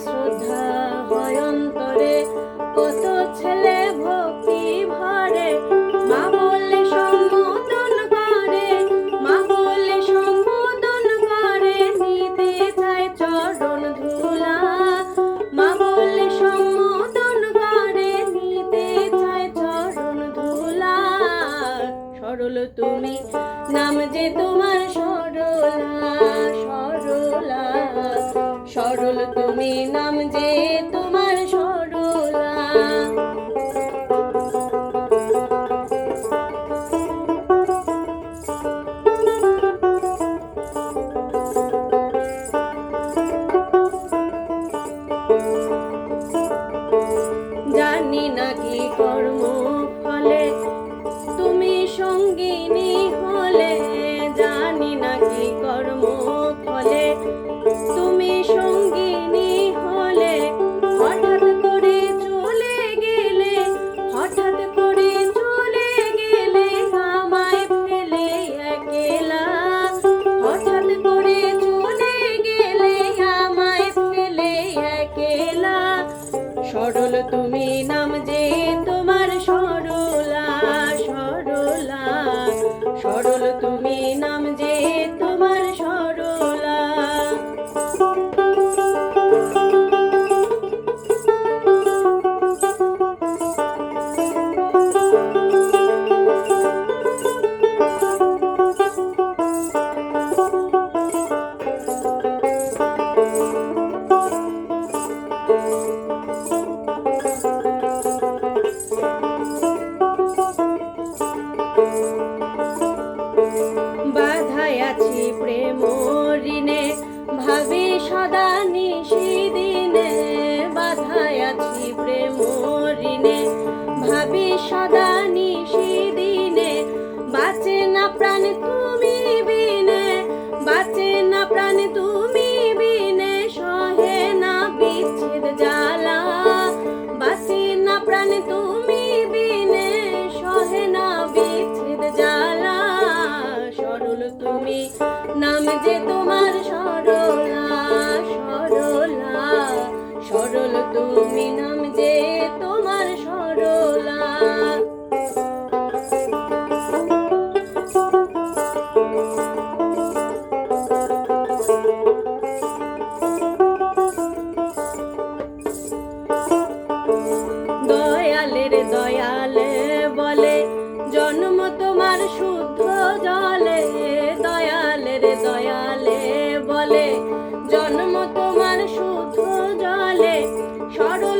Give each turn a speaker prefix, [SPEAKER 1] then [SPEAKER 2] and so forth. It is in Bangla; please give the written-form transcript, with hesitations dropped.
[SPEAKER 1] শ্রদ্ধা হয় অন্তরে, কত ছেলে ভক্তি ভরে, মা বলে সম্বোধন করে, মা বলে সম্বোধন করে, নিতে চায় চরণ ধুলা, মা বলে সম্বোধন করে, নিতে চায় চরণ ধুলা। সরল তুমি নাম যে তোমার সরলা, সরলা, সরল তুমি নাম যে তোমার সরলা। জানি না কি কর্ম ফলে তুমি সঙ্গিনী হলে, জানি না কি কর্ম ফলে তুমি সঙ্গিনী হলে, হঠাৎ করে চলে গেলে, হঠাৎ করে চলে গেলে আমায় ফেলে একলা, হঠাৎ করে চলে গেলে আমায় ফেলে একলা। সরল তুমি নাম যে তোমার সরলা, সরলা, সরল তুমি নাম যে তোমার সরলা। বাধায় আছি প্রেম ঋণে, ভাবি সদা নিশিদিনে, বাধায় আছি প্রেম ঋণে, ভাবি সদা নিশিদিনে, বাঁচে না প্রাণ তুমি বিনে, বাঁচে না প্রাণ তুমি বিনে, সহে না বিচ্ছেদ জ্বালা, বাঁচে না প্রাণ তুমি বিনে, সহে না বিচ্ছেদ জ্বালা। সরল তুমি নাম যে তোমার সরলা, সরলা, সরল তুমি নাম যে তোমার সরলা। দয়ালের দয়ালে বলে জন্ম তোমার শুদ্ধ জলে, দয়ালের দয়ালে বলে জন্ম তোমার শুদ্ধ জলে, সরল